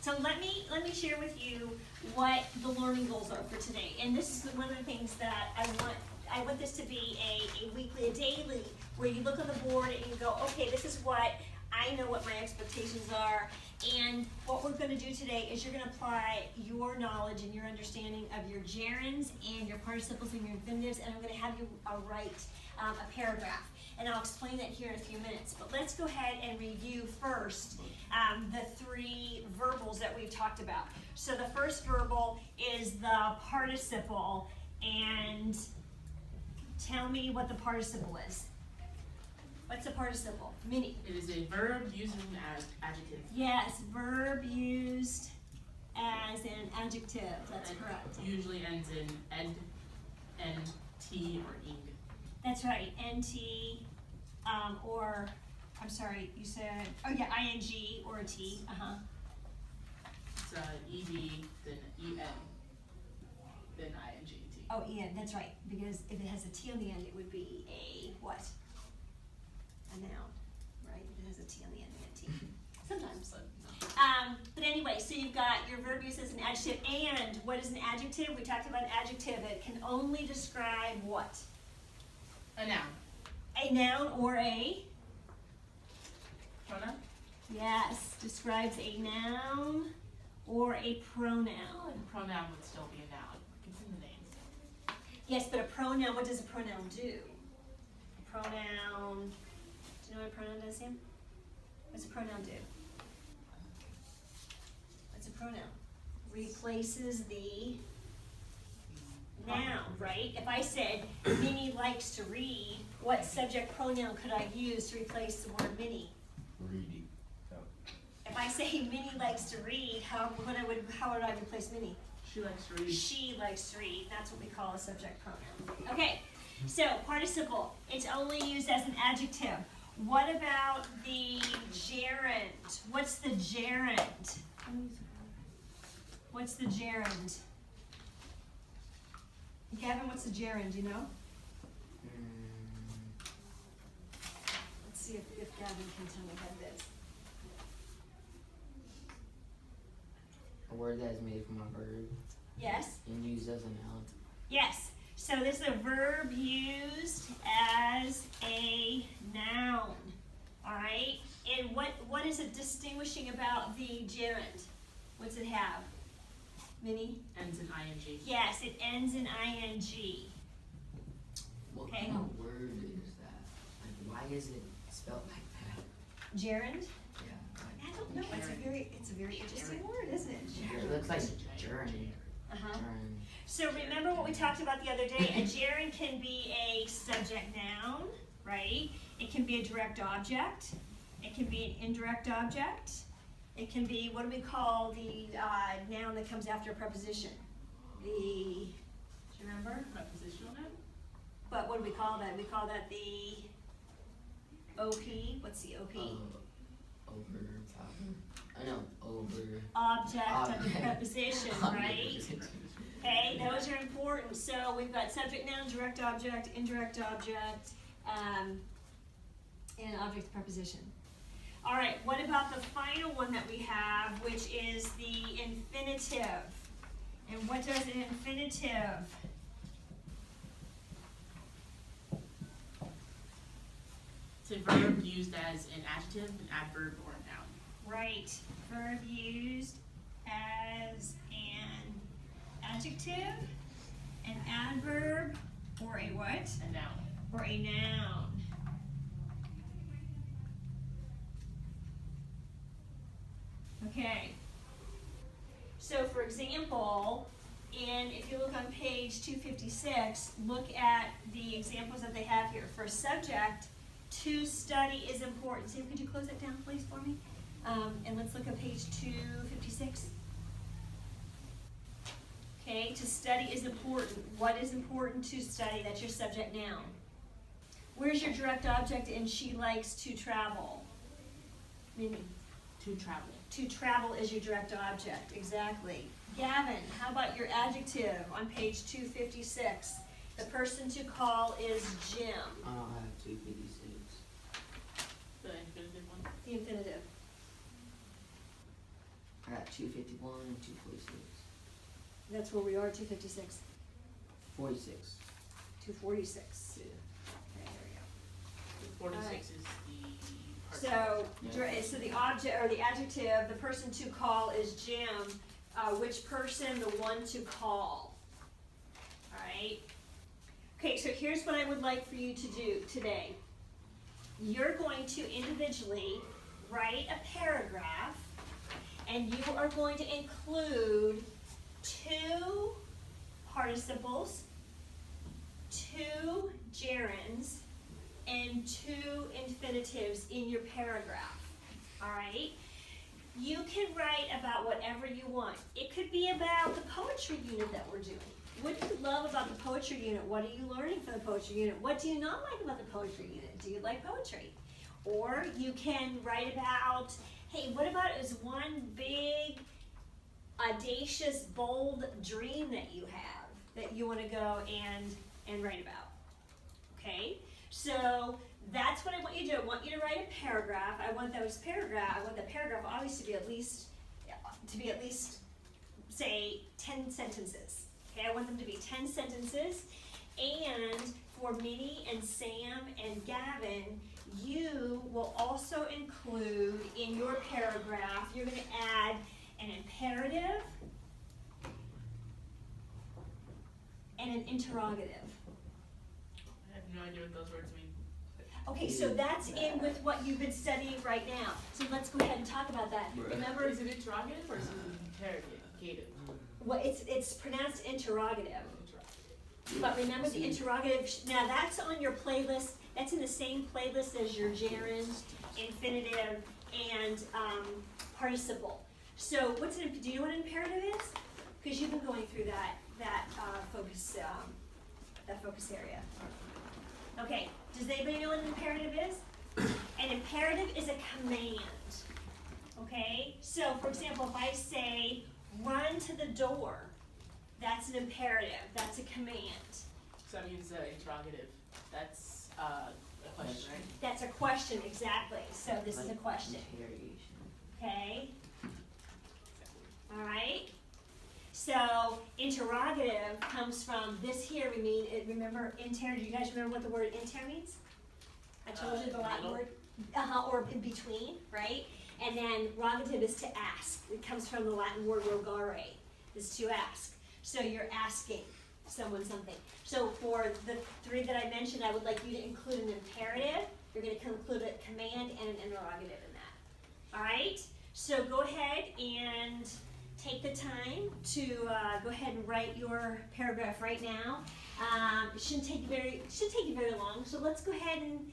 So let me share with you what the learning goals are for today. And this is one of the things that I want this to be a weekly, a daily, where you look on the board and you go, okay, this is what I know what my expectations are. And what we're going to do today is you're going to apply your knowledge and your understanding of your gerunds and your participles and your infinitives, and I'm going to have you write a paragraph. And I'll explain that here in a few minutes. But let's go ahead and review first the three verbals that we've talked about. So the first verbal is the participle, and tell me what the participle is. What's a participle? Minnie. It is a verb used as an adjective. Yes, verb used as an adjective. That's correct. Usually ends in ed, nt, or ing. That's right. Nt, or I'm sorry, you said, oh yeah, ing or a t. It's ed, then en, then ing, t. Oh, en. That's right. Because if it has a t on the end, it would be a what? A noun, right? If it has a t on the end, a t. Sometimes. But anyway, so you've got your verb used as an adjective, and what is an adjective? We talked about an adjective. It can only describe what? A noun. A noun or a? Pronoun? Yes, describes a noun or a pronoun. A pronoun would still be a noun. It's in the names. Yes, but a pronoun, what does a pronoun do? A pronoun, do you know what a pronoun does, Sam? What's a pronoun do? What's a pronoun? Replaces the noun, right? If I said Minnie likes to read, what subject pronoun could I use to replace the word Minnie? Reading. Oh. If I say Minnie likes to read, how would I replace Minnie? She likes to read. She likes to read. That's what we call a subject pronoun. Okay, so participle. It's only used as an adjective. What about the gerund? What's the gerund? What's the gerund? Gavin, what's the gerund? Do you know? Let's see if Gavin can tell me what it is. A word that is made from a verb Yes? and used as a noun. Yes. So this is a verb used as a noun. All right? And what is it distinguishing about the gerund? What's it have? Minnie? Ends in ing. Yes, it ends in ing. What Okay. kind of word is that? Like, why is it spelled like that? Gerund? Yeah. I don't know. It's a very interesting word, isn't it? It looks like gerund. Uh-huh. Gerund. So remember what we talked about the other day? A gerund can be a subject noun, right? It can be a direct object. It can be an indirect object. It can be, what do we call the noun that comes after a preposition? Do you remember? Prepositional noun? But what do we call that? We call that the OP. What's the OP? Over top. I know, over. Object of the preposition, Object. right? Okay, those are important. So we've got subject noun, direct object, indirect object, and object of preposition. All right, what about the final one that we have, which is the infinitive? And what does an infinitive? It's a verb used as an adjective, an adverb, or a noun. Right, verb used as an adjective, an adverb, or a what? A noun. Or a noun. Okay. So for example, if you look on page 256, look at the examples that they have here. For subject, to study is important. Sam, could you close that down please for me? And let's look at page 256. Okay, to study is important. What is important to study? That's your subject noun. Where's your direct object in she likes to travel? Minnie. To travel. To travel is your direct object, exactly. Gavin, how about your adjective on page 256? The person to call is Jim. I don't have 256. The infinitive one. The infinitive. I got got 251 and 246. That's where we are, 256, 46. 246. Yeah. Okay, there we go. 46 is the part. So, Yeah. so the object, or the adjective, the person to call is Jim. Which person, the one to call. Alright? Okay, so here's what I would like for you to do today. You're going to individually write a paragraph, and you are going to include 2 participles, 2 gerunds, and 2 infinitives in your paragraph. Alright? You can write about whatever you want. It could be about the poetry unit that we're doing. What do you love about the poetry unit? What are you learning from the poetry unit? What do you not like about the poetry unit? Do you like poetry? Or you can write about, hey, what about is one big, audacious, bold dream that you have that you want to go and write about? Okay? So that's what I want you to do. I want you to write a paragraph. I want the paragraph obviously to be at least, say, 10 sentences. Okay, I want them to be 10 sentences. And for Minnie and Sam and Gavin, you will also include in your paragraph, you're going to add an imperative and an interrogative. I have no idea what those words mean. Okay, so that's in with what you've been studying right now. So let's go ahead and talk about that. Right. Remember, Is it interrogative or is it interrogative? well, it's pronounced interrogative. Interrogative. But remember the See. interrogative, now that's on your playlist, that's in the same playlist as your gerund, infinitive, and participle. So do you know what an imperative is? Because you've been going through that focus area. Okay, does anybody know what an imperative is? An imperative is a command. Okay, so for example, if I say, run to the door, that's an imperative, that's a command. So that means interrogative. That's a question, right? That's a question, exactly, so this is a question, Interrogation. okay? Alright, so interrogative comes from this here, remember inter, do you guys remember what the word inter means? I told you the Latin middle. word, or in between, right? And then rogative is to ask, it comes from the Latin word rogare, is to ask. So you're asking someone something. So for the 3 that I mentioned, I would like you to include an imperative, you're gonna include a command and an interrogative in that. Alright, so go ahead and take the time to go ahead and write your paragraph right now. It shouldn't take you very long, so let's go ahead and